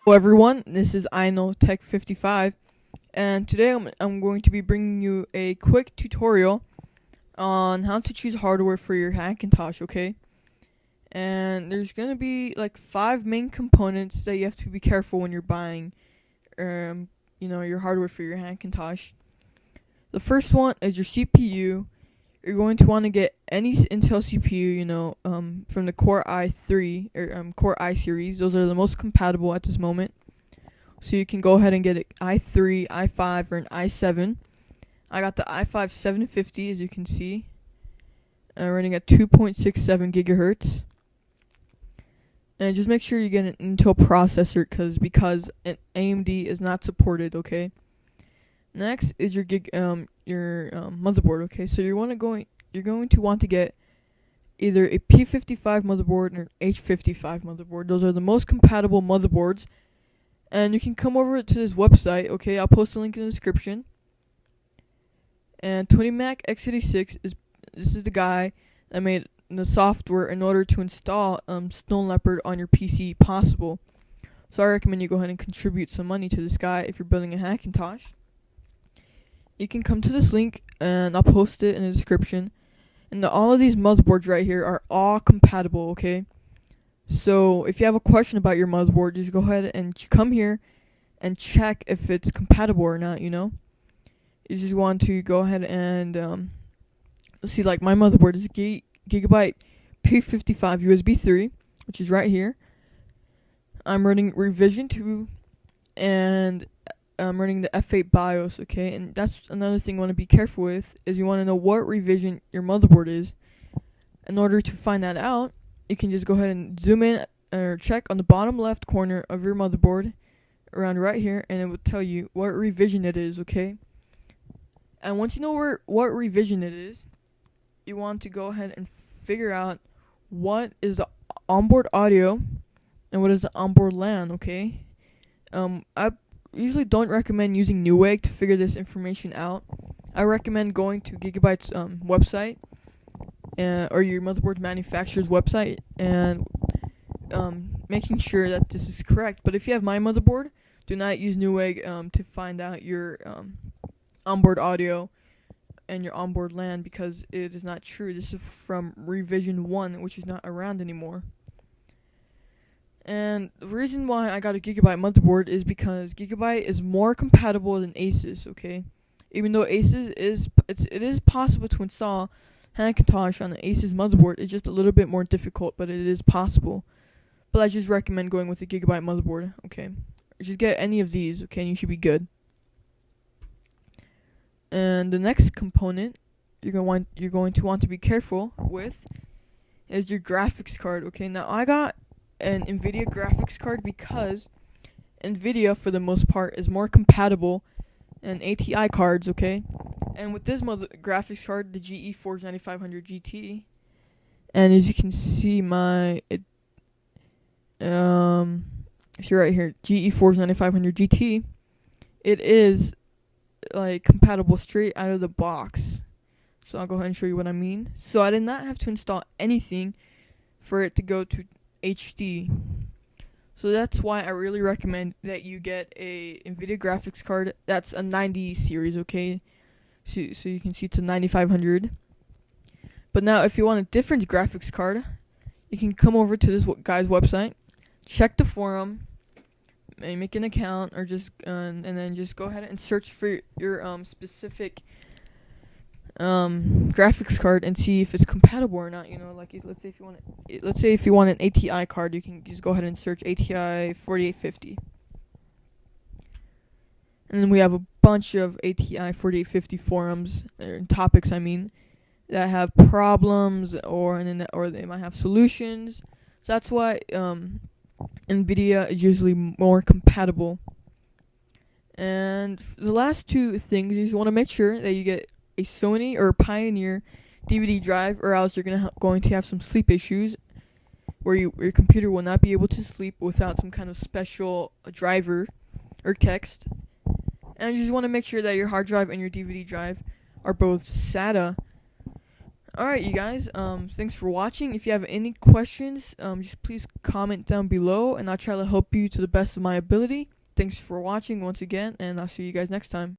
Hello everyone, this is I Know Tech 55, and today I'm going to be bringing you a quick tutorial on how to choose hardware for your Hackintosh, okay? And there's going to be like 5 main components that you have to be careful when you're buying your hardware for your Hackintosh. The first one is your CPU. You're going to want to get any Intel CPU, from the Core i3 or Core i series. Those are the most compatible at this moment. So you can go ahead and get an i3, i5, or an i7. I got the i5 750, as you can see, running at 2.67 gigahertz. And just make sure you get an Intel processor because an AMD is not supported. Okay. Next is your motherboard. Okay, so you're going to want to get either a P55 motherboard or an H55 motherboard. Those are the most compatible motherboards, and you can come over to this website. Okay, I'll post a link in the description. And 20Mac x86 is the guy that made the software in order to install Stone Leopard on your PC possible. So I recommend you go ahead and contribute some money to this guy if you're building a Hackintosh. You can come to this link, and I'll post it in the description. And all of these motherboards right here are all compatible, okay? So if you have a question about your motherboard, just go ahead and come here and check if it's compatible or not, You just want to go ahead and see, like my motherboard is Gigabyte P55 USB 3, which is right here. I'm running Revision 2, and I'm running the F8 BIOS, okay? And that's another thing you want to be careful with, is you want to know what revision your motherboard is. In order to find that out, you can just go ahead and zoom in or check on the bottom left corner of your motherboard around right here, and it will tell you what revision it is, okay? And once you know what revision it is, you want to go ahead and figure out what is the onboard audio and what is the onboard LAN, okay? I usually don't recommend using Newegg to figure this information out. I recommend going to Gigabyte's website or your motherboard manufacturer's website and making sure that this is correct. But if you have my motherboard, do not use Newegg to find out your onboard audio and your onboard LAN, because it is not true. This is from Revision 1, which is not around anymore. And the reason why I got a Gigabyte motherboard is because Gigabyte is more compatible than Asus, okay? Even though Asus it is possible to install Hackintosh on an Asus motherboard, it's just a little bit more difficult, but it is possible. But I just recommend going with the Gigabyte motherboard, okay? Just get any of these, okay, and you should be good. And the next component you're going to want to be careful with is your graphics card, okay? Now I got an NVIDIA graphics card because NVIDIA, for the most part, is more compatible than ATI cards, okay? And with this graphics card, the GeForce 9500 GT, and as you can see, see right here, GeForce 9500 GT, it is like compatible straight out of the box. So I'll go ahead and show you what I mean. So I did not have to install anything for it to go to HD. So that's why I really recommend that you get a NVIDIA graphics card that's a 90 series, okay? So you can see it's a 9500. But now if you want a different graphics card, you can come over to this guy's website, check the forum, and make an account, or just and then just go ahead and search for your specific graphics card and see if it's compatible or not. Like let's say if you want an ATI card, you can just go ahead and search ATI 4850, and then we have a bunch of ATI 4850 forums and topics, that have problems or they might have solutions. So that's why NVIDIA is usually more compatible. And the last two things, you just want to make sure that you get a Sony or Pioneer DVD drive, or else you're going to have some sleep issues where your computer will not be able to sleep without some kind of special driver or text. And you just want to make sure that your hard drive and your DVD drive are both SATA Alright, you guys, thanks for watching. If you have any questions, just please comment down below, and I'll try to help you to the best of my ability. Thanks for watching once again, and I'll see you guys next time.